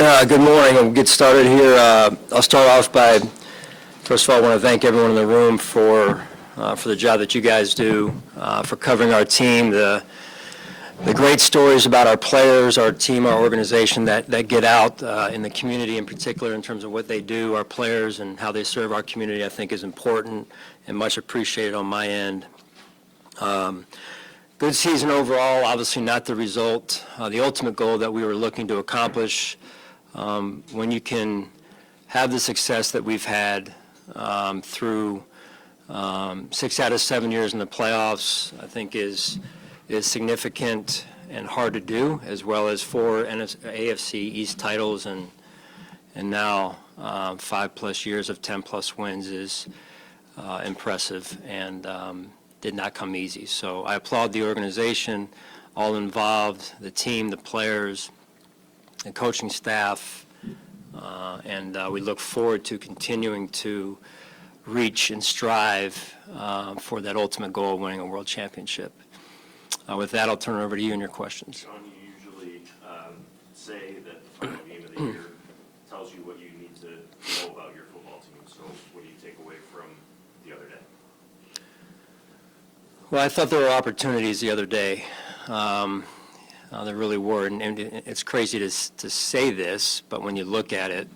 Good morning. We'll get started here. I'll start off by, first of all, I want to thank everyone in the room for the job that you guys do, for covering our team, the great stories about our players, our team, our organization that get out in the community in particular in terms of what they do, our players, and how they serve our community, I think is important and much appreciated on my end. Good season overall, obviously not the result, the ultimate goal that we were looking to accomplish. When you can have the success that we've had through 6 out of 7 years in the playoffs, I think is significant and hard to do, as well as 4 AFC East titles and now 5+ years of 10+ wins is impressive and did not come easy. So I applaud the organization, all involved, the team, the players, the coaching staff, and we look forward to continuing to reach and strive for that ultimate goal of winning a world championship. With that, I'll turn it over to you and your questions. Sean, you usually say that the final game of the year tells you what you need to know about your football team. So what do you take away from the other day? Well, I thought there were opportunities the other day. There really were, and it's crazy to say this, but when you look at it,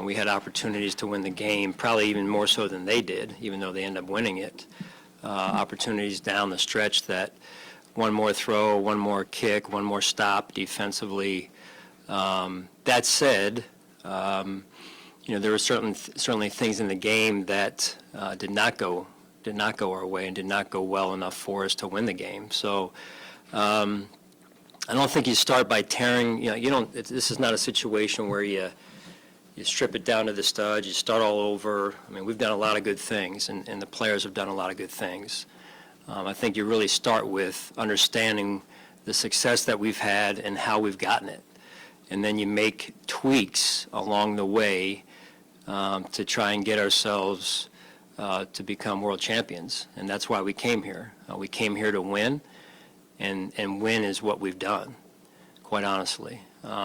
we had opportunities to win the game, probably even more so than they did, even though they ended up winning it. Opportunities down the stretch that one more throw, one more kick, one more stop defensively. That said, there were certainly things in the game that did not go our way and did not go well enough for us to win the game. So. I don't think you start by tearing, this is not a situation where you strip it down to the studs, you start all over. I mean, we've done a lot of good things, and the players have done a lot of good things. I think you really start with understanding the success that we've had and how we've gotten it. And then you make tweaks along the way to try and get ourselves to become world champions. And that's why we came here. We came here to win. And win is what we've done, quite honestly.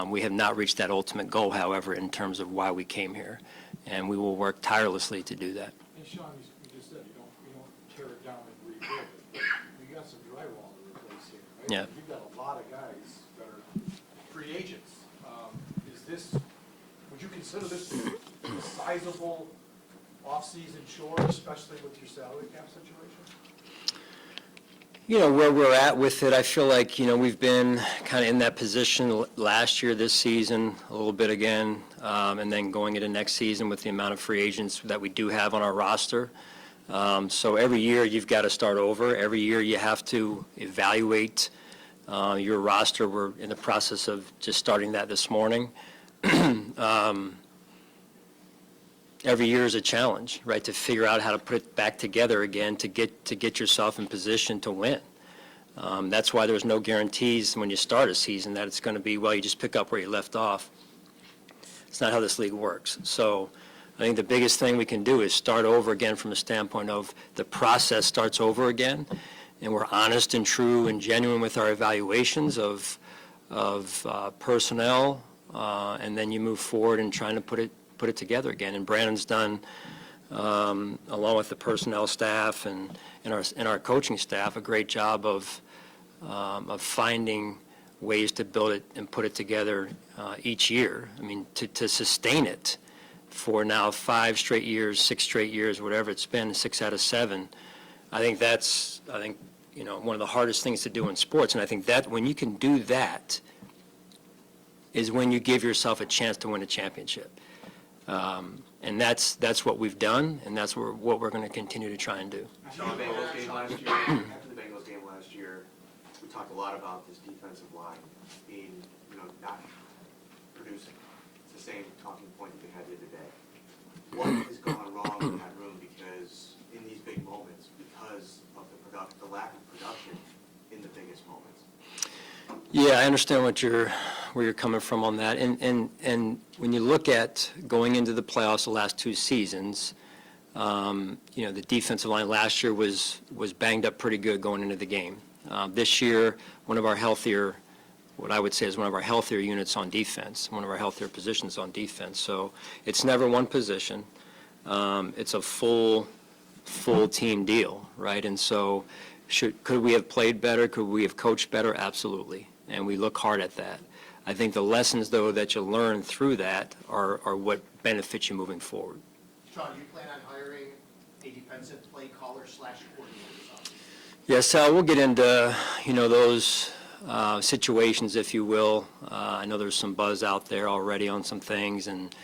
We have not reached that ultimate goal, however, in terms of why we came here, and we will work tirelessly to do that. And Sean, you just said you don't tear it down and rebuild it. You got some drywall to replace here, right? Yeah. You've got a lot of guys that are free agents. Would you consider this a sizable off-season chore, especially with your salary cap situation? Where we're at with it, I feel like, we've been kind of in that position last year, this season, a little bit again, and then going into next season with the amount of free agents that we do have on our roster. So every year you've got to start over. Every year you have to evaluate your roster. We're in the process of just starting that this morning. Every year is a challenge, right, to figure out how to put it back together again to get yourself in position to win. That's why there's no guarantees when you start a season that it's going to be, well, you just pick up where you left off. It's not how this league works. So I think the biggest thing we can do is start over again from the standpoint of the process starts over again, and we're honest and true and genuine with our evaluations of personnel, and then you move forward and trying to put it together again. And Brandon's done, along with the personnel staff and our coaching staff, a great job of finding ways to build it and put it together each year. I mean, to sustain it for now 5 straight years, 6 straight years, whatever it's been, 6 out of 7. I think that's one of the hardest things to do in sports. And I think that when you can do that is when you give yourself a chance to win a championship. And that's what we've done, and that's what we're going to continue to try and do. After the Bengals game last year, we talked a lot about this defensive line being, not producing. It's the same talking point that we had the other day. What has gone wrong in that room because in these big moments, because of the lack of production in the biggest moments? Yeah, I understand where you're coming from on that. And when you look at going into the playoffs the last 2 seasons, the defensive line last year was banged up pretty good going into the game. This year, one of our healthier what I would say is one of our healthier units on defense, one of our healthier positions on defense. So it's never one position. It's a full team deal, right? And so could we have played better? Could we have coached better? Absolutely. And we look hard at that. I think the lessons, though, that you learn through that are what benefits you moving forward. Sean, do you plan on hiring a defensive play caller / coordinator this offseason? Yes, Sal, we'll get into, those situations, if you will. I know there's some buzz out there already on some things, and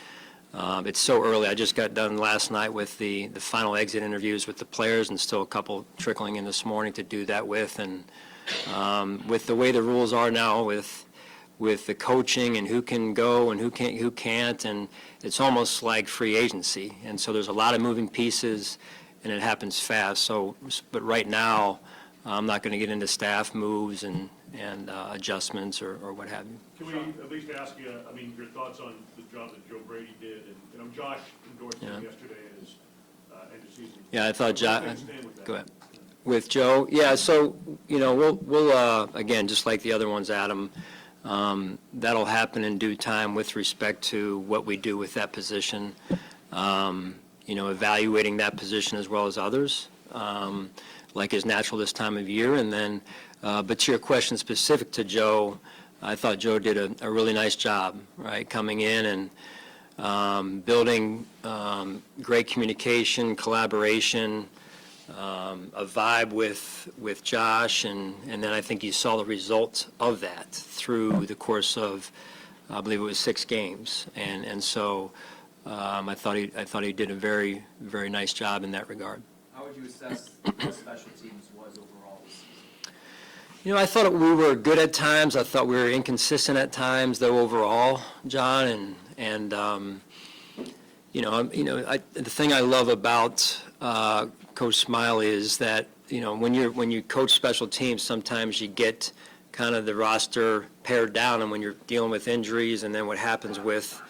it's so early. I just got done last night with the final exit interviews with the players, and still a couple trickling in this morning to do that with. And with the way the rules are now with the coaching and who can go and who can't, and it's almost like free agency. And so there's a lot of moving pieces, and it happens fast. So, but right now, I'm not going to get into staff moves and adjustments or what have you. Can we at least ask you, your thoughts on the job that Joe Brady did? And, Josh endorsed him yesterday at his end of season. Yeah, I thought Where do Josh. you stand with that? Go ahead. With Joe, yeah. So we'll again, just like the other ones, Adam. That'll happen in due time with respect to what we do with that position. Evaluating that position as well as others, like is natural this time of year. And then, but to your question specific to Joe, I thought Joe did a really nice job, right, coming in and building great communication, collaboration, a vibe with Josh, and then I think you saw the result of that through the course of, I believe it was 6 games, and so I thought he did a very, very nice job in that regard. How would you assess how special teams was overall this season? I thought we were good at times. I thought we were inconsistent at times, though, overall, John, and the thing I love about Coach Smiley is that, when you coach special teams, sometimes you get kind of the roster pared down, and when you're dealing with injuries and then what happens with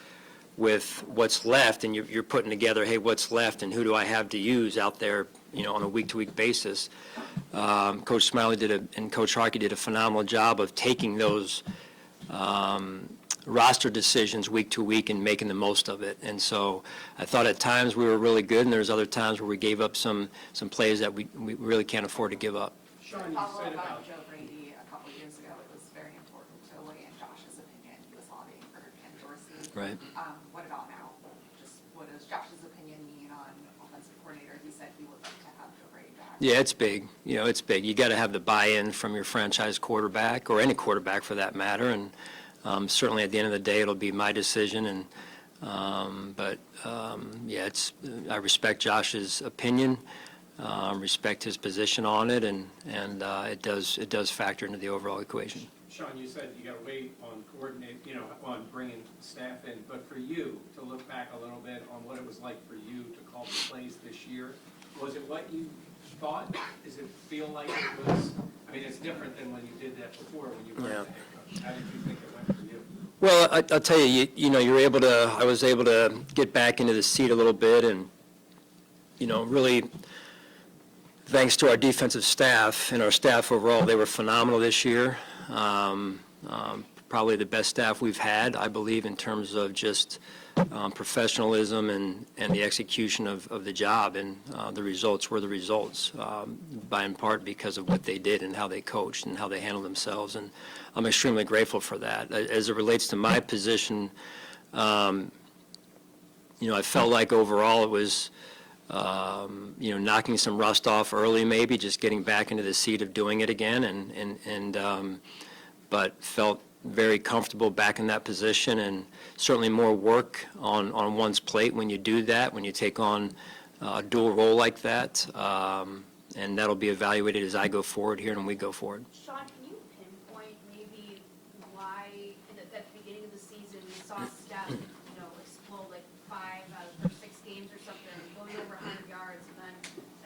what's left, and you're putting together, hey, what's left and who do I have to use out there, on a week-to-week basis. Coach Smiley and Coach Harkey did a phenomenal job of taking those roster decisions week to week and making the most of it. And so I thought at times we were really good, and there's other times where we gave up some plays that we really can't afford to give up. Sean, you Follow said about about, Joe Brady a couple years ago, it was very important to weigh in Josh's opinion. He was lobbying for Ken Dorsey. Right. What about now? Just what does Josh's opinion mean on offensive coordinator? He said he would like to have Joe Brady back. Yeah, it's big. It's big. You got to have the buy-in from your franchise quarterback, or any quarterback for that matter, and certainly at the end of the day, it'll be my decision. And I respect Josh's opinion, respect his position on it, and it does factor into the overall equation. Sean, you said you got to wait on on bringing staff in, but for you to look back a little bit on what it was like for you to call the plays this year, was it what you thought? Does it feel like it was? It's different than when you did that before when you weren't the head coach. How did you think it went for you? Well, I'll tell you, I was able to get back into the seat a little bit, and, really, thanks to our defensive staff and our staff overall, they were phenomenal this year. Probably the best staff we've had, I believe, in terms of just professionalism and the execution of the job, and the results were the results, by in part because of what they did and how they coached and how they handled themselves, and I'm extremely grateful for that. As it relates to my position, I felt like overall it was, knocking some rust off early, maybe just getting back into the seat of doing it again, but felt very comfortable back in that position, and certainly more work on one's plate when you do that, when you take on a dual role like that, and that'll be evaluated as I go forward here and we go forward. Sean, can you pinpoint maybe why at the beginning of the season we saw Steph, explode like 5 out of the first 6 games or something, going over 100 yards, and then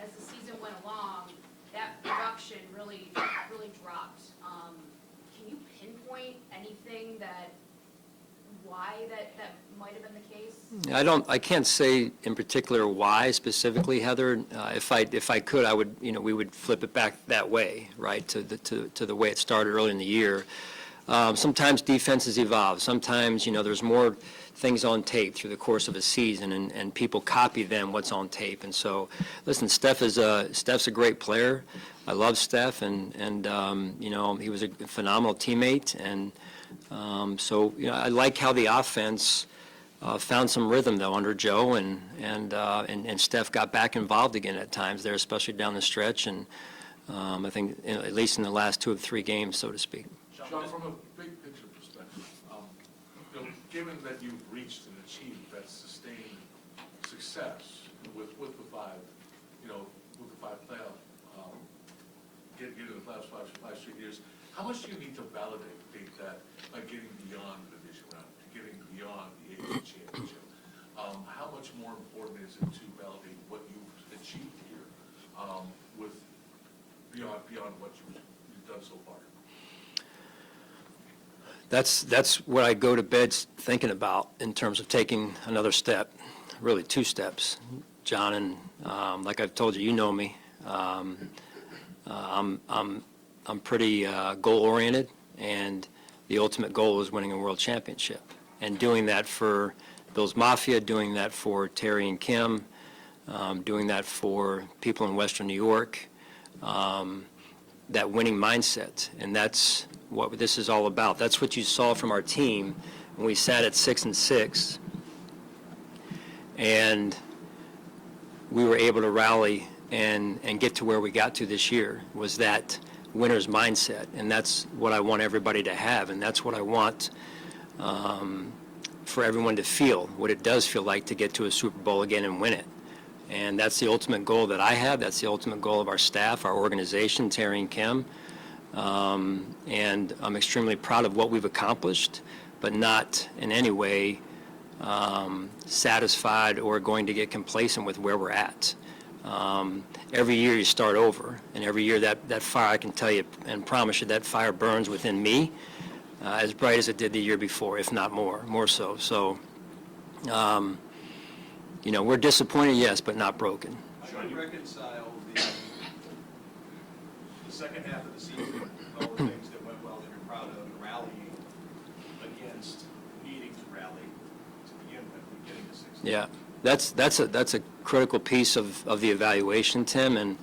as the season went along, that production really dropped. Can you pinpoint anything why that might have been the case? I can't say in particular why specifically, Heather. If I could, I would, we would flip it back that way, right, to the way it started early in the year. Sometimes defenses evolve. Sometimes, there's more things on tape through the course of a season, and people copy them what's on tape. And so, listen, Steph's a great player. I love Steph, and he was a phenomenal teammate. And so, I like how the offense found some rhythm, though, under Joe, and Steph got back involved again at times there, especially down the stretch. And I think, at least in the last 2 of 3 games, so to speak. Sean, from a big picture perspective, given that you've reached and achieved that sustained success with the five, with the 5 playoff, getting to the playoffs 5 straight years, how much do you need to validate that by getting beyond the division round, getting beyond the AFC championship? How much more important is it to validate what you've achieved here with beyond what you've done so far? That's what I go to bed thinking about in terms of taking another step, really 2 steps, John. And like I've told you, you know me. I'm pretty goal-oriented, and the ultimate goal is winning a world championship. And doing that for Bills Mafia, doing that for Terry and Kim, doing that for people in Western New York, that winning mindset. And that's what this is all about. That's what you saw from our team when we sat at 6-6, and we were able to rally and get to where we got to this year, was that winner's mindset. And that's what I want everybody to have, and that's what I want for everyone to feel, what it does feel like to get to a Super Bowl again and win it. And that's the ultimate goal that I have. That's the ultimate goal of our staff, our organization, Terry and Kim. And I'm extremely proud of what we've accomplished, but not in any way satisfied or going to get complacent with where we're at. Every year you start over, and every year that fire, I can tell you and promise you, that fire burns within me as bright as it did the year before, if not more so. So, we're disappointed, yes, but not broken. How do you reconcile the second half of the season, with all the things that went well that you're proud of, and rallying against needing to rally to begin with, getting to 6? Yeah, that's a critical piece of the evaluation, Tim. And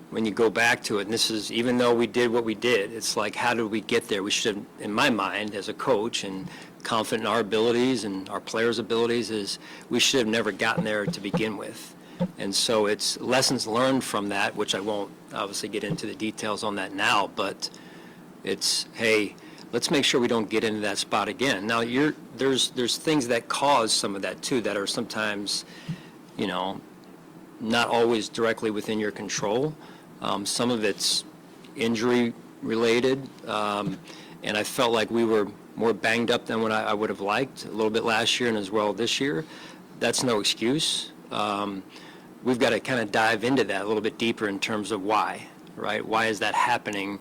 when you go back to it, and this is, even though we did what we did, it's like, how did we get there? We should have, in my mind, as a coach and confident in our abilities and our players' abilities, is we should have never gotten there to begin with. And so it's lessons learned from that, which I won't obviously get into the details on that now, but it's, hey, let's make sure we don't get into that spot again. Now, there's things that cause some of that, too, that are sometimes, not always directly within your control. Some of it's injury-related, and I felt like we were more banged up than what I would have liked a little bit last year and as well this year. That's no excuse. We've got to kind of dive into that a little bit deeper in terms of why, right? Why is that happening,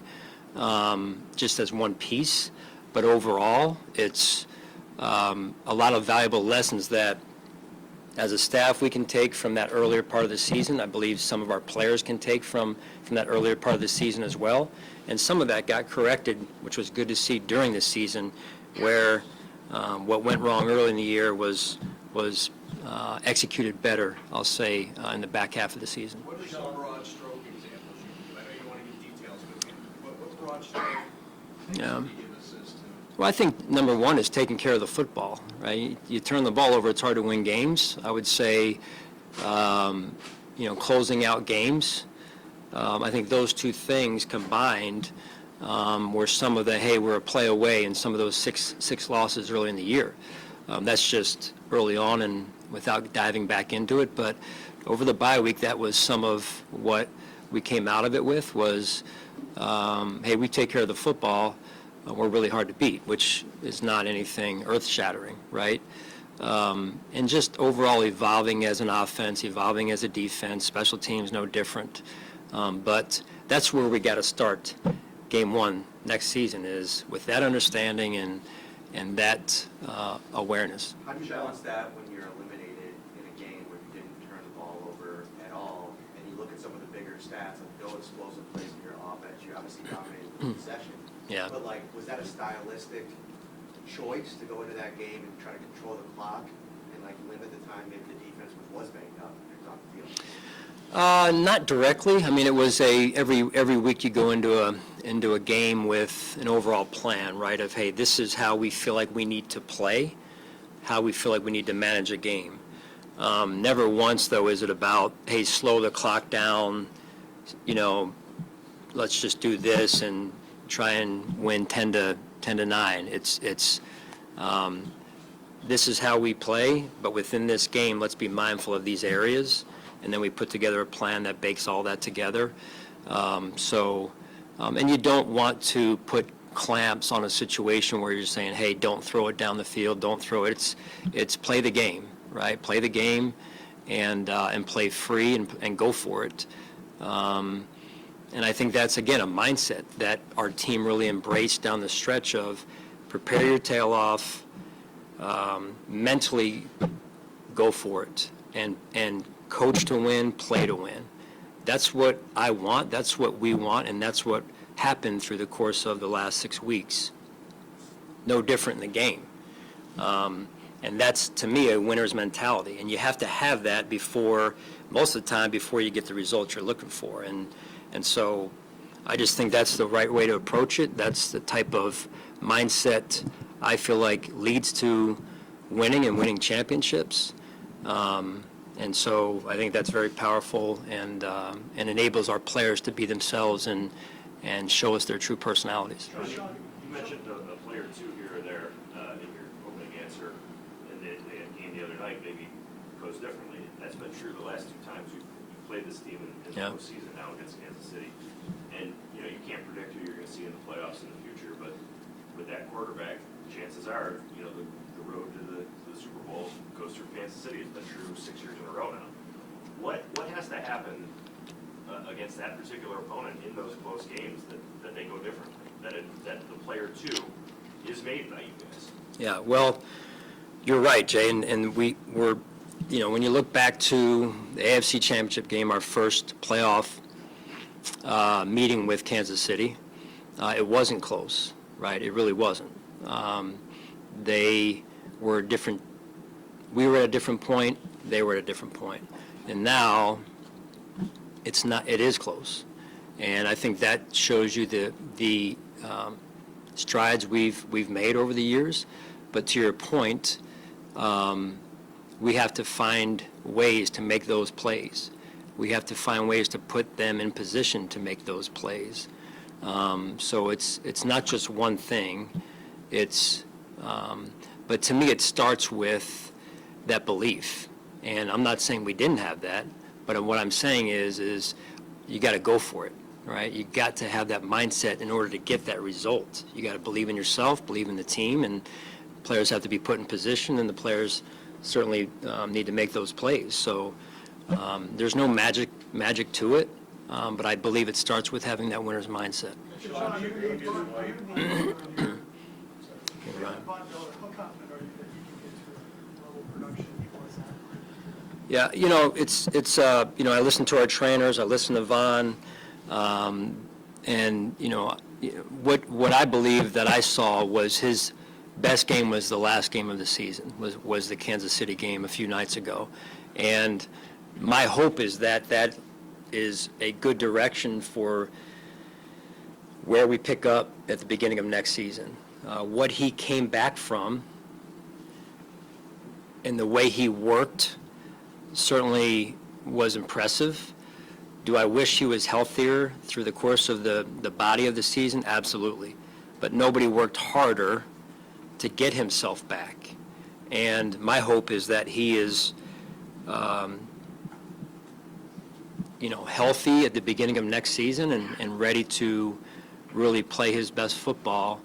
just as one piece? But overall, it's a lot of valuable lessons that, as a staff, we can take from that earlier part of the season. I believe some of our players can take from that earlier part of the season as well. And some of that got corrected, which was good to see during the season, where what went wrong early in the year was executed better, I'll say, in the back half of the season. What are some broad stroke examples you can give? I know you want to give details, but what broad stroke things can you give us as to? Well, I think number one is taking care of the football, right? You turn the ball over, it's hard to win games. I would say, closing out games. I think those 2 things combined were some of the, hey, we're a play away, and some of those six losses early in the year. That's just early on and without diving back into it. But over the bye week, that was some of what we came out of it with was, hey, we take care of the football. We're really hard to beat, which is not anything earth-shattering, right? And just overall evolving as an offense, evolving as a defense, special teams no different. But that's where we got to start game 1 next season, is with that understanding and that awareness. How do you balance that when you're eliminated in a game where you didn't turn the ball over at all, and you look at some of the bigger stats, like no explosive plays in your offense, you obviously dominated the possession, Yeah. But like, was that a stylistic choice to go into that game and try to control the clock and like limit the time maybe the defense was banged up and it's on the field? Not directly. I mean, it was every week you go into a game with an overall plan, right? Of, hey, this is how we feel like we need to play, how we feel like we need to manage a game. Never once, though, is it about, hey, slow the clock down, let's just do this and try and win 10-9. It's this is how we play, but within this game, let's be mindful of these areas, and then we put together a plan that bakes all that together. And you don't want to put clamps on a situation where you're saying, hey, don't throw it down the field, don't throw it. It's play the game, right? Play the game and play free and go for it. And I think that's, again, a mindset that our team really embraced down the stretch of prepare your tail off, mentally go for it, and coach to win, play to win. That's what I want, that's what we want, and that's what happened through the course of the last 6 weeks. No different in the game. And that's, to me, a winner's mentality. And you have to have that most of the time, before you get the results you're looking for. And so I just think that's the right way to approach it. That's the type of mindset I feel like leads to winning and winning championships. And so I think that's very powerful and enables our players to be themselves and show us their true personalities. Josh, you mentioned a player or two here or there in your opening answer, and the game the other night maybe goes differently. That's been true the last 2 times we've played this team in the postseason now against Kansas City. And, you can't predict who you're going to see in the playoffs in the future, but with that quarterback, chances are, the road to the Super Bowl goes through Kansas City. It's been true 6 years in a row now. What has to happen against that particular opponent in those close games that they go differently, that the player 2 is made by you guys? Yeah, well, you're right, Jay, and we're, when you look back to the AFC Championship game, our first playoff meeting with Kansas City, it wasn't close, right? It really wasn't. They were different. We were at a different point. They were at a different point. And now it's not. It is close. And I think that shows you the strides we've made over the years. But to your point, we have to find ways to make those plays. We have to find ways to put them in position to make those plays. So it's not just one thing. But to me, it starts with that belief. And I'm not saying we didn't have that, but what I'm saying is you got to go for it, right? You got to have that mindset in order to get that result. You got to believe in yourself, believe in the team, and players have to be put in position, and the players certainly need to make those plays. So there's no magic to it, but I believe it starts with having that winner's mindset. Sean, do you believe Von Miller, how confident are you that he can get to the level of production he was at? Yeah, I listen to our trainers, I listen to Von, and what I believe that I saw was his best game was the last game of the season, was the Kansas City game a few nights ago. And my hope is that is a good direction for where we pick up at the beginning of next season. What he came back from and the way he worked certainly was impressive. Do I wish he was healthier through the course of the body of the season? Absolutely. But nobody worked harder to get himself back. And my hope is that he is healthy at the beginning of next season and ready to really play his best football,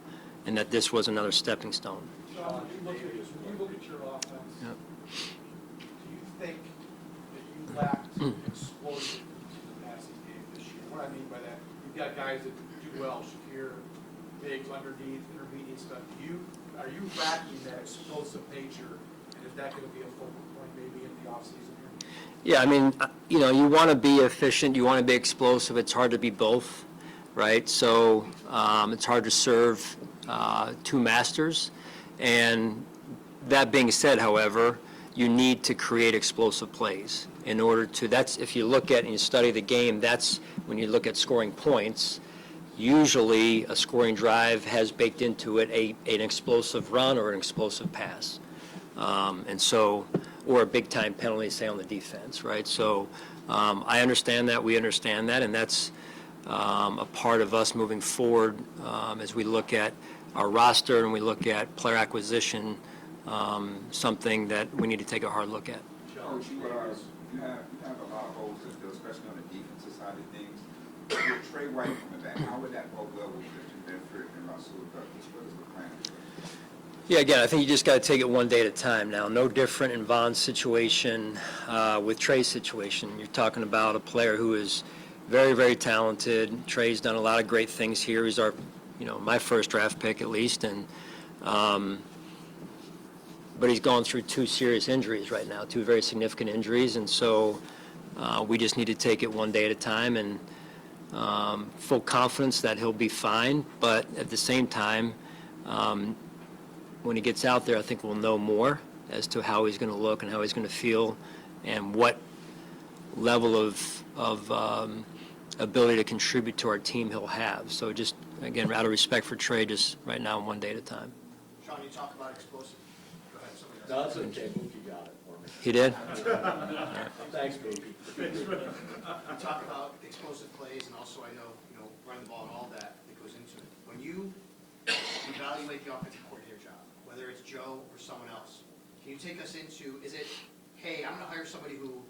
and that this was another stepping stone. Sean, when you look at your offense, Yep. do you think that you lacked explosion to the passing game this year? What I mean by that, you've got guys that do well, Shakir, Biggs underneath, intermediate stuff. Are you lacking that explosive nature, and is that going to be a focal point maybe in the offseason here? Yeah, I mean, you want to be efficient, you want to be explosive. It's hard to be both. right? So it's hard to serve two masters. And that being said, however, you need to create explosive plays in order to, that's, if you look at and you study the game, that's when you look at scoring points, usually a scoring drive has baked into it an explosive run or an explosive pass. And so, or a big-time penalty, say, on the defense, right? So I understand that, we understand that, and that's a part of us moving forward as we look at our roster and we look at player acquisition, something that we need to take a hard look at. Coach, you have a lot of holes to fill, especially on the defensive side of things. With Trey White coming back, how would that bode well with the Benford and Russell Douglas? What is the plan? Yeah, again, I think you just got to take it one day at a time now. No different in Von's situation with Trey's situation. You're talking about a player who is very, very talented. Trey's done a lot of great things here. He's our, my first draft pick at least, and but he's gone through two serious injuries right now, two very significant injuries, and so we just need to take it one day at a time and full confidence that he'll be fine. But at the same time, when he gets out there, I think we'll know more as to how he's going to look and how he's going to feel and what level of ability to contribute to our team he'll have. So just, again, out of respect for Trey, just right now, one day at a time. Sean, you talk about explosive. Go ahead, somebody else. No, it's okay, Mookie got it for me. He did? Thanks, Mookie. You talk about explosive plays, and also I know, running the ball and all that goes into it. When you evaluate the offensive coordinator job, whether it's Joe or someone else, can you take us into, is it, hey, I'm going to hire somebody who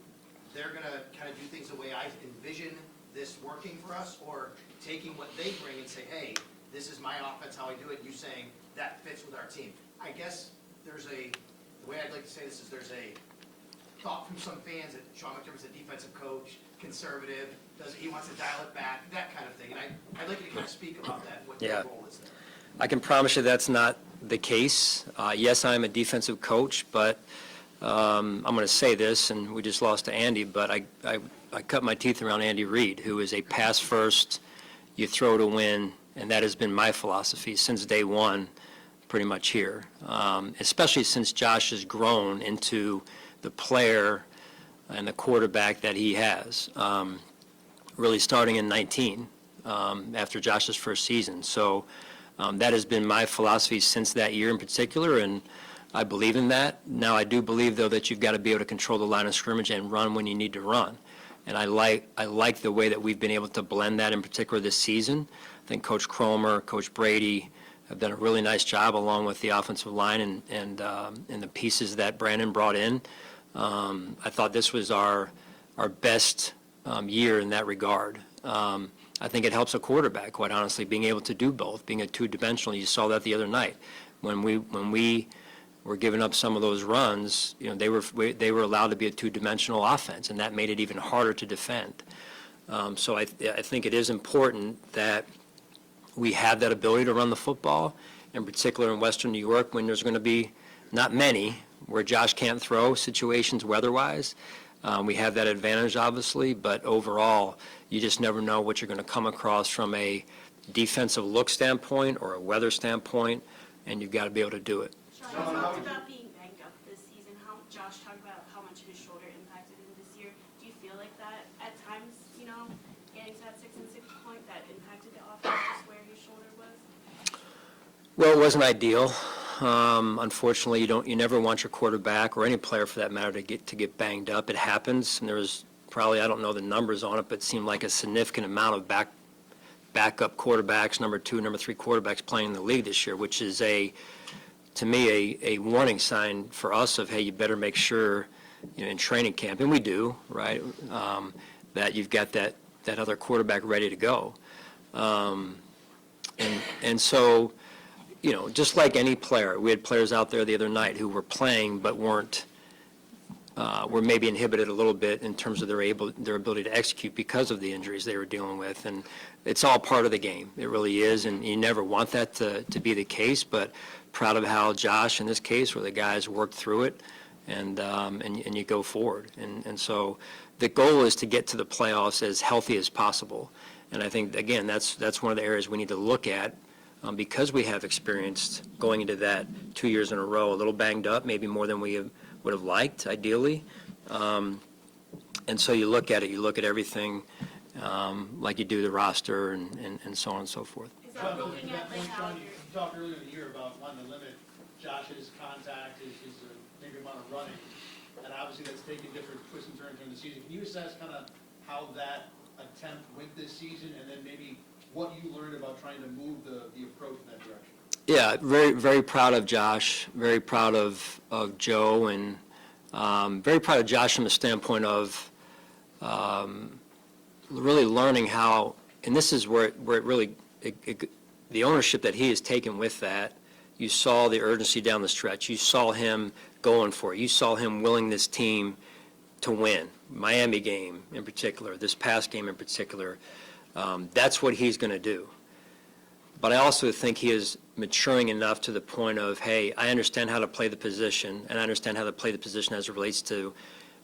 they're going to kind of do things the way I envision this working for us, or taking what they bring and say, hey, this is my offense, how I do it, and you saying that fits with our team? I guess the way I'd like to say this is there's a thought from some fans that Sean McDermott's a defensive coach, conservative, he wants to dial it back, that kind of thing. And I'd like you to kind of speak about that, what your role is there. I can promise you that's not the case. Yes, I'm a defensive coach, but I'm going to say this, and we just lost to Andy, but I cut my teeth around Andy Reid, who is a pass first, you throw to win, and that has been my philosophy since day one, pretty much here, especially since Josh has grown into the player and the quarterback that he has, really starting in 19 after Josh's first season. So that has been my philosophy since that year in particular, and I believe in that. Now, I do believe, though, that you've got to be able to control the line of scrimmage and run when you need to run. And I like the way that we've been able to blend that in particular this season. I think Coach Cromer, Coach Brady have done a really nice job along with the offensive line and the pieces that Brandon brought in. I thought this was our best year in that regard. I think it helps a quarterback, quite honestly, being able to do both, being a two-dimensional. You saw that the other night. When we were giving up some of those runs, they were allowed to be a two-dimensional offense, and that made it even harder to defend. So I think it is important that we have that ability to run the football, in particular in Western New York, when there's going to be not many where Josh can't throw situations weather-wise. We have that advantage, obviously, but overall, you just never know what you're going to come across from a defensive look standpoint or a weather standpoint, and you've got to be able to do it. Sean, you talked about being banged up this season. Josh talked about how much his shoulder impacted him this year. Do you feel like that at times, getting to that 6-6 point, that impacted the offense, just where his shoulder was? Well, it wasn't ideal. Unfortunately, you never want your quarterback or any player for that matter to get banged up. It happens, and there was probably, I don't know the numbers on it, but it seemed like a significant amount of backup quarterbacks, number 2, number 3 quarterbacks playing in the league this year, which is to me a warning sign for us of, hey, you better make sure in training camp, and we do, right, that you've got that other quarterback ready to go. And so, just like any player, we had players out there the other night who were playing but were maybe inhibited a little bit in terms of their ability to execute because of the injuries they were dealing with. And it's all part of the game. It really is, and you never want that to be the case, but proud of how Josh, in this case, where the guys worked through it, and you go forward. And so the goal is to get to the playoffs as healthy as possible. And I think, again, that's one of the areas we need to look at, because we have experienced going into that 2 years in a row, a little banged up, maybe more than we would have liked, ideally. And so you look at it, you look at everything like you do the roster and so on and so forth. Is that looking at like how You talked earlier in the year about wanting to limit Josh's contact, his maybe amount of running, and obviously that's taken different twists and turns during the season. Can you assess kind of how that attempt went this season, and then maybe what you learned about trying to move the approach in that direction? Yeah, very, very proud of Josh, very proud of Joe, and very proud of Josh from the standpoint of really learning how, and this is where it really, the ownership that he has taken with that, you saw the urgency down the stretch. You saw him going for it. You saw him willing this team to win. Miami game in particular, this past game in particular, that's what he's going to do. But I also think he is maturing enough to the point of, hey, I understand how to play the position, and I understand how to play the position as it relates to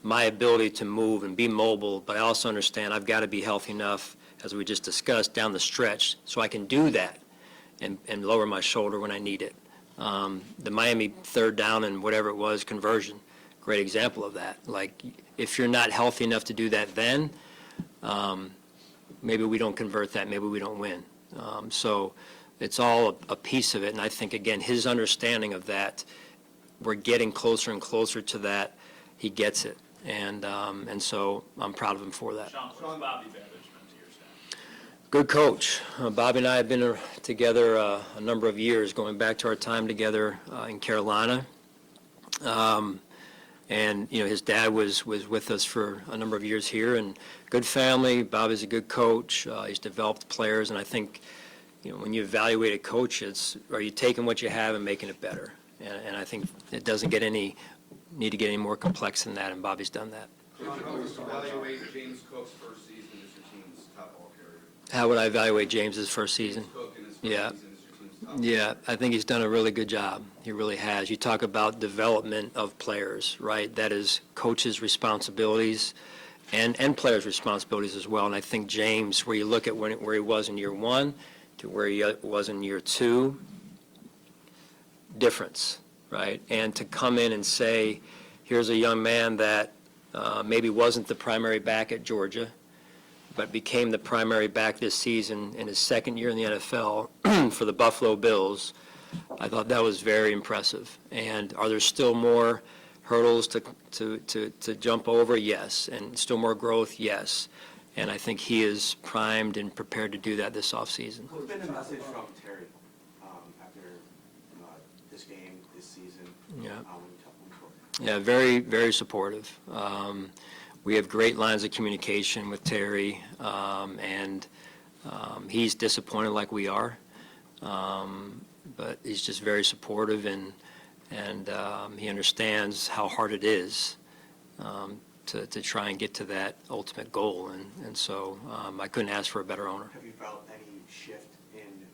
my ability to move and be mobile, but I also understand I've got to be healthy enough, as we just discussed, down the stretch, so I can do that and lower my shoulder when I need it. The Miami third down and whatever it was, conversion, great example of that. Like, if you're not healthy enough to do that then, maybe we don't convert that, maybe we don't win. So it's all a piece of it, and I think, again, his understanding of that, we're getting closer and closer to that. He gets it, and so I'm proud of him for that. Sean, what's Bobby Babbitt's meant to your staff? Good coach. Bobby and I have been together a number of years, going back to our time together in Carolina. And, you know, his dad was with us for a number of years here, and good family. Bobby's a good coach. He's developed players, and I think, you know, when you evaluate a coach, are you taking what you have and making it better? And I think it doesn't need to get any more complex than that, and Bobby's done that. How would you evaluate James Cook's first season as your team's top ball carrier? How would I evaluate James's first season? James Cook in his first Yeah. season as your team's top Yeah, I think he's done a really good job. He really has. You talk about development of players, right? That is coaches' responsibilities and players' responsibilities as well. And I think James, where you look at where he was in year one to where he was in year two, difference, right? And to come in and say, here's a young man that maybe wasn't the primary back at Georgia, but became the primary back this season in his second year in the NFL for the Buffalo Bills. I thought that was very impressive. And are there still more hurdles to jump over? Yes. And still more growth? Yes. And I think he is primed and prepared to do that this offseason. What's been the message from Terry after this game, this season? Yeah. When you talk? Yeah, very, very supportive. We have great lines of communication with Terry, and he's disappointed like we are, but he's just very supportive, and he understands how hard it is to try and get to that ultimate goal, and so I couldn't ask for a better owner. Have you felt any shift in,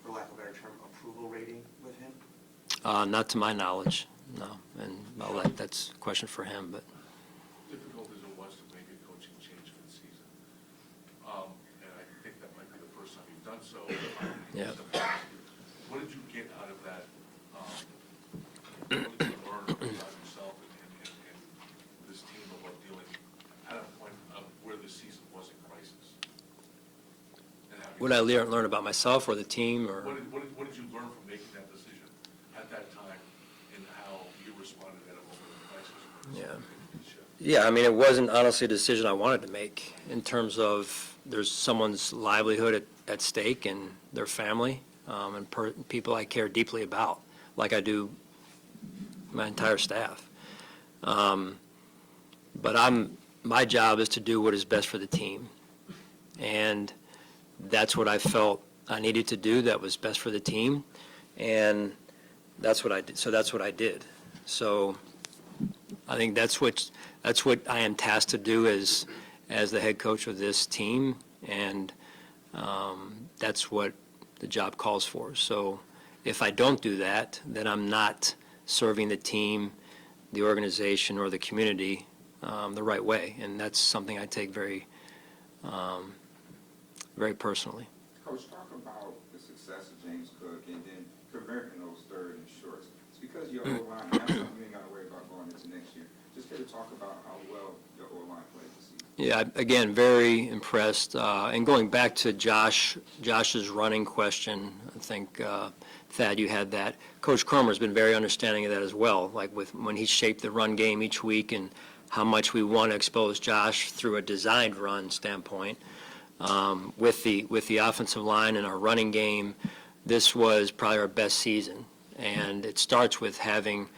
for lack of a better term, approval rating with him? Not to my knowledge, no, and that's a question for him, but. Difficult as it was to make a coaching change for the season. And I think that might be the first time you've done so. Yeah. What did you get out of that? What did you learn about yourself and this team about dealing at a point of where the season was in crisis? Would I learn about myself or the team, or? What did you learn from making that decision at that time and how you responded at a moment of crisis? Yeah. Yeah, I mean, it wasn't honestly a decision I wanted to make in terms of there's someone's livelihood at stake and their family, and people I care deeply about, like I do my entire staff. But my job is to do what is best for the team. And that's what I felt I needed to do that was best for the team. And that's what I did. So that's what I did. So I think that's what I am tasked to do as the head coach of this team, and that's what the job calls for. So if I don't do that, then I'm not serving the team, the organization, or the community the right way, and that's something I take very very personally. Coach, talk about the success of James Cook and then converting those third and shorts. It's because your O-line, and that's something you ain't got to worry about going into next year. Just get to talk about how well your O-line played this season. Yeah, again, very impressed. And going back to Josh's running question, I think, Thad, you had that. Coach Cromer's been very understanding of that as well, like when he shaped the run game each week and how much we want to expose Josh through a designed run standpoint. With the offensive line and our running game, this was probably our best season. And it starts with having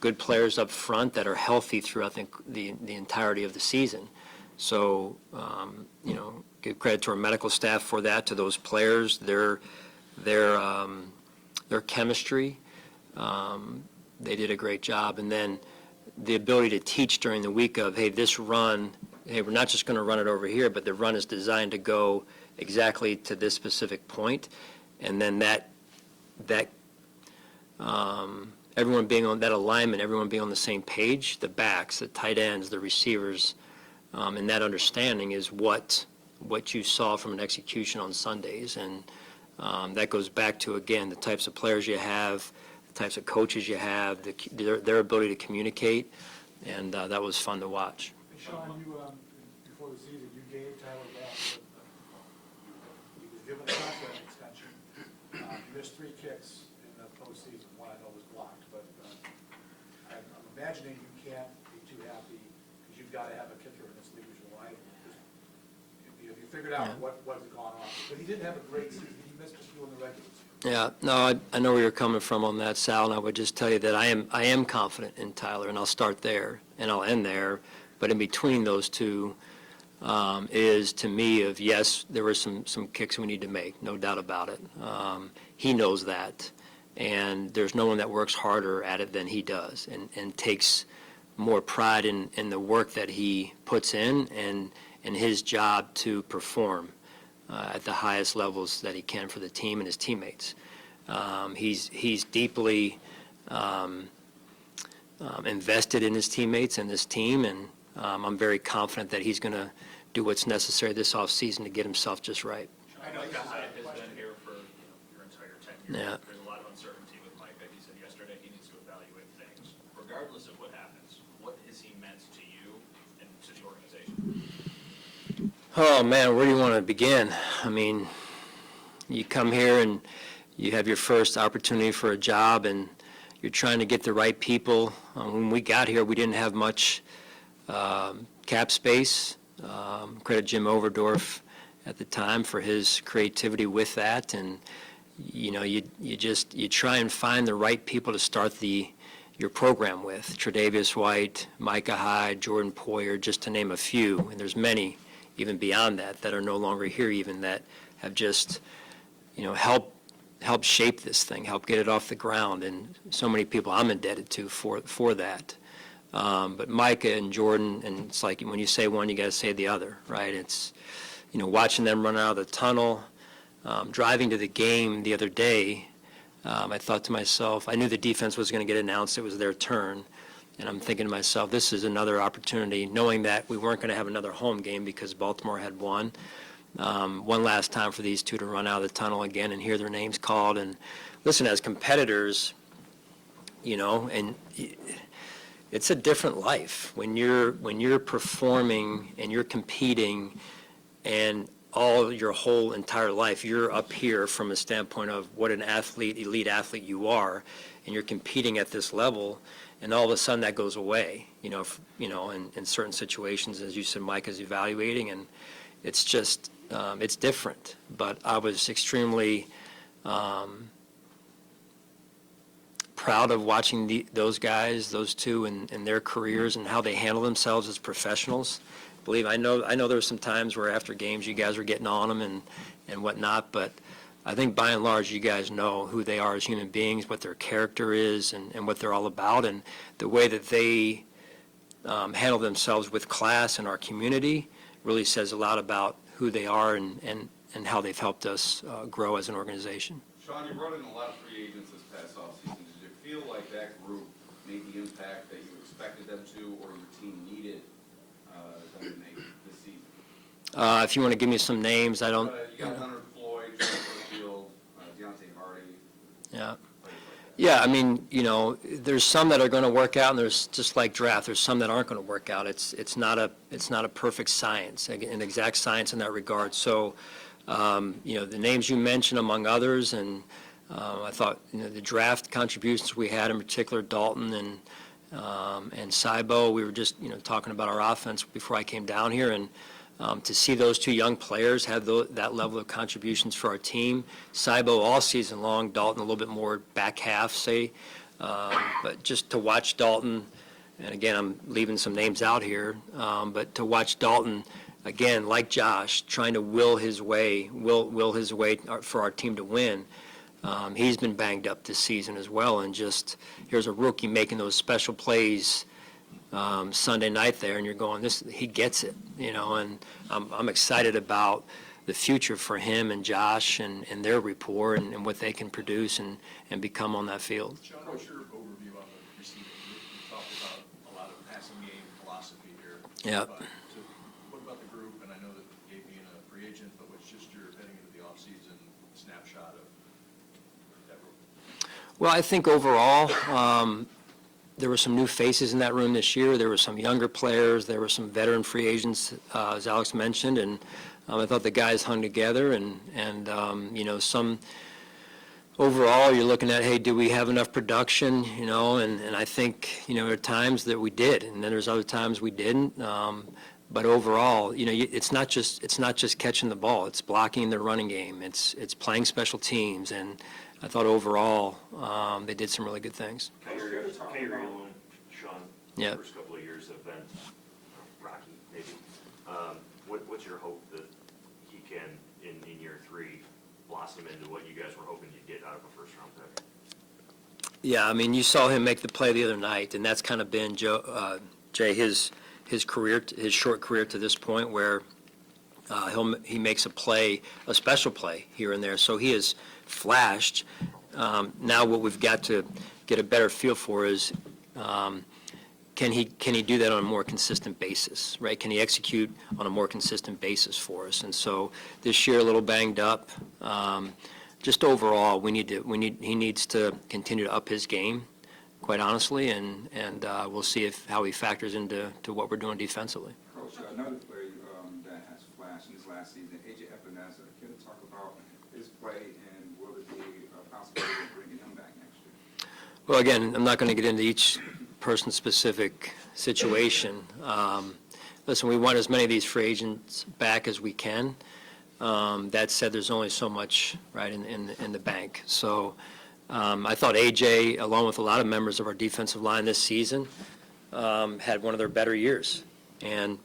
good players up front that are healthy throughout the entirety of the season. So, give credit to our medical staff for that, to those players, their chemistry. They did a great job. And then the ability to teach during the week of, hey, this run, hey, we're not just going to run it over here, but the run is designed to go exactly to this specific point. And then everyone being on that alignment, everyone being on the same page, the backs, the tight ends, the receivers, and that understanding is what you saw from an execution on Sundays. And that goes back to, again, the types of players you have, the types of coaches you have, their ability to communicate, and that was fun to watch. And Sean, you, before the season, you gave Tyler Bass, he was given a contract extension. He missed 3 kicks in the postseason. One I know was blocked, but I'm imagining you can't be too happy because you've got to have a kicker in this league as your line. You figured out what's gone on. But he didn't have a great season. He missed a few in the regular season. Yeah, no, I know where you're coming from on that, Sal, and I would just tell you that I am confident in Tyler, and I'll start there, and I'll end there. But in between those two is, to me, of yes, there were some kicks we need to make, no doubt about it. He knows that, and there's no one that works harder at it than he does, and takes more pride in the work that he puts in and his job to perform at the highest levels that he can for the team and his teammates. He's deeply invested in his teammates and this team, and I'm very confident that he's going to do what's necessary this offseason to get himself just right. I know Mike has been here for your entire tenure. Yeah. There's a lot of uncertainty with Mike. Like he said yesterday, he needs to evaluate things. Regardless of what happens, what has he meant to you and to the organization? Oh, man, where do you want to begin? I mean, you come here and you have your first opportunity for a job, and you're trying to get the right people. When we got here, we didn't have much cap space. Credit Jim Overdorf at the time for his creativity with that. And, you try and find the right people to start your program with. Tre'Davious White, Micah Hyde, Jordan Poyer, just to name a few. And there's many even beyond that are no longer here even, that have just, helped shape this thing, help get it off the ground. And so many people I'm indebted to for that. But Micah and Jordan, and it's like when you say one, you got to say the other, right? It's, watching them run out of the tunnel, driving to the game the other day, I thought to myself, I knew the defense was going to get announced. It was their turn. And I'm thinking to myself, this is another opportunity, knowing that we weren't going to have another home game because Baltimore had won. One last time for these two to run out of the tunnel again and hear their names called. And listen, as competitors, and it's a different life when you're performing and you're competing, and all your whole entire life you're up here from a standpoint of what an elite athlete you are, and you're competing at this level, and all of a sudden that goes away. In certain situations, as you said, Mike is evaluating, and it's just it's different. But I was extremely proud of watching those guys, those two, and their careers and how they handle themselves as professionals. I know there were some times where after games you guys were getting on them and whatnot, but I think by and large you guys know who they are as human beings, what their character is, and what they're all about, and the way that they handle themselves with class in our community really says a lot about who they are and how they've helped us grow as an organization. Sean, you brought in a lot of free agents this past offseason. Did you feel like that group made the impact that you expected them to, or your team needed them to make this season? If you want to give me some names, I don't. You got Leonard Floyd, Field, Deontay Hardy. Yeah. players like that. Yeah, I mean, there's some that are going to work out, and there's, just like draft, there's some that aren't going to work out. It's not a perfect science, an exact science in that regard. So, the names you mentioned among others, and I thought, the draft contributions we had, in particular Dalton and Cybo, we were just, talking about our offense before I came down here, and to see those two young players have that level of contributions for our team. Cybo all season long, Dalton a little bit more back half, say. But just to watch Dalton, and again, I'm leaving some names out here, but to watch Dalton, again, like Josh, trying to will his way for our team to win. He's been banged up this season as well, and just here's a rookie making those special plays Sunday night there, and you're going, he gets it, and I'm excited about the future for him and Josh and their rapport and what they can produce and become on that field. Sean, what's your overview on the receiving? You talked about a lot of passing game philosophy here. Yeah. But what about the group? And I know that Gabe being a free agent, but what's just your heading into the offseason snapshot of that group? Well, I think overall, there were some new faces in that room this year. There were some younger players. There were some veteran free agents, as Alex mentioned, and I thought the guys hung together. And some overall, you're looking at, hey, do we have enough production? And I think there are times that we did, and then there's other times we didn't. But overall, it's not just catching the ball. It's blocking the running game. It's playing special teams, and I thought overall they did some really good things. K. Reelman, Sean, Yeah. the first couple of years have been rocky, maybe. What's your hope that he can, in year 3, blossom into what you guys were hoping you'd get out of a first-round pick? Yeah, I mean, you saw him make the play the other night, and that's kind of been Jay, his career, his short career to this point, where he makes a special play here and there. So he has flashed. Now what we've got to get a better feel for is, can he do that on a more consistent basis, right? Can he execute on a more consistent basis for us? And so this year, a little banged up. Just overall, he needs to continue to up his game, quite honestly, and we'll see how he factors into what we're doing defensively. Coach, another player that has flashed in this last season, A.J. Epinesa. Can you talk about his play, and will it be a possibility of bringing him back next year? Well, again, I'm not going to get into each person's specific situation. Listen, we want as many of these free agents back as we can. That said, there's only so much, right, in the bank. So I thought A.J., along with a lot of members of our defensive line this season, had one of their better years. And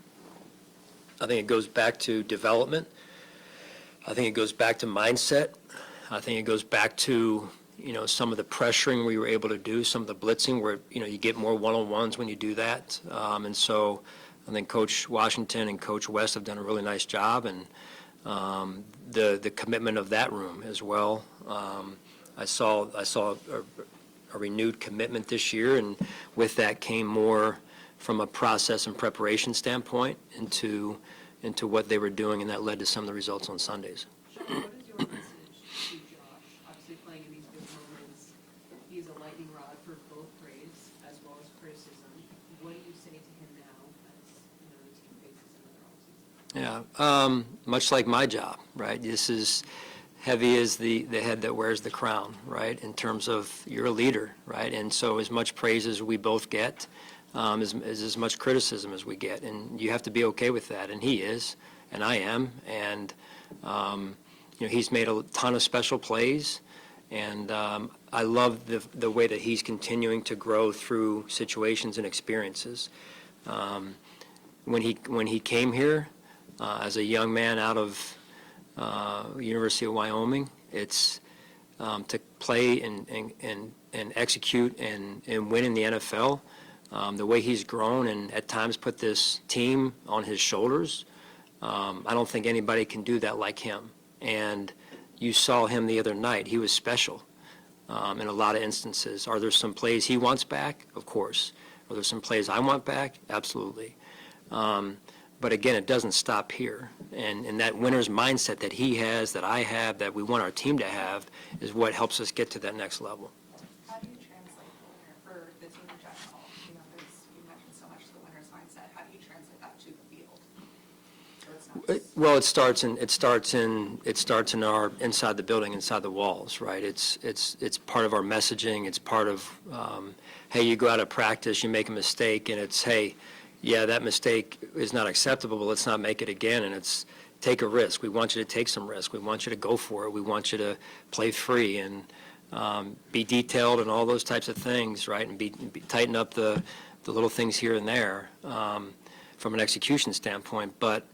I think it goes back to development. I think it goes back to mindset. I think it goes back to some of the pressuring we were able to do, some of the blitzing where, you get more one-on-ones when you do that. And so I think Coach Washington and Coach West have done a really nice job, and the commitment of that room as well. I saw a renewed commitment this year, and with that came more from a process and preparation standpoint into what they were doing, and that led to some of the results on Sundays. Sean, what is your message to Josh? Obviously, playing in these big moments, he's a lightning rod for both praise as well as criticism. What do you say to him now as the team faces another offseason? Yeah, much like my job, right? This is heavy as the head that wears the crown, right? In terms of you're a leader, right? And so as much praise as we both get, is as much criticism as we get, and you have to be okay with that. And he is, and I am, and he's made a ton of special plays, and I love the way that he's continuing to grow through situations and experiences. When he came here as a young man out of University of Wyoming, it's to play and execute and win in the NFL. The way he's grown and at times put this team on his shoulders, I don't think anybody can do that like him. And you saw him the other night. He was special in a lot of instances. Are there some plays he wants back? Of course. Are there some plays I want back? Absolutely. But again, it doesn't stop here. And that winner's mindset that he has, that I have, that we want our team to have, is what helps us get to that next level. How do you translate the winner for the team in general? You know, there's, you mentioned so much the winner's mindset. How do you translate that to the field? So it's not just- Well, it starts in our, inside the building, inside the walls, right? It's part of our messaging. It's part of, hey, you go out of practice, you make a mistake, and it's, hey, yeah, that mistake is not acceptable, but let's not make it again. And it's take a risk. We want you to take some risk. We want you to go for it. We want you to play free and be detailed and all those types of things, right? And tighten up the little things here and there from an execution standpoint. But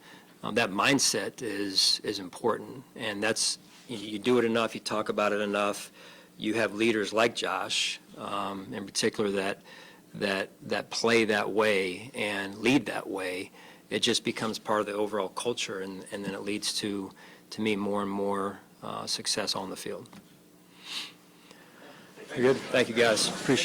that mindset is important, and that's, you do it enough, you talk about it enough, you have leaders like Josh, in particular, that play that way and lead that way. It just becomes part of the overall culture, and then it leads to me, more and more success on the field. You're good? Thank you, guys. Appreciate it.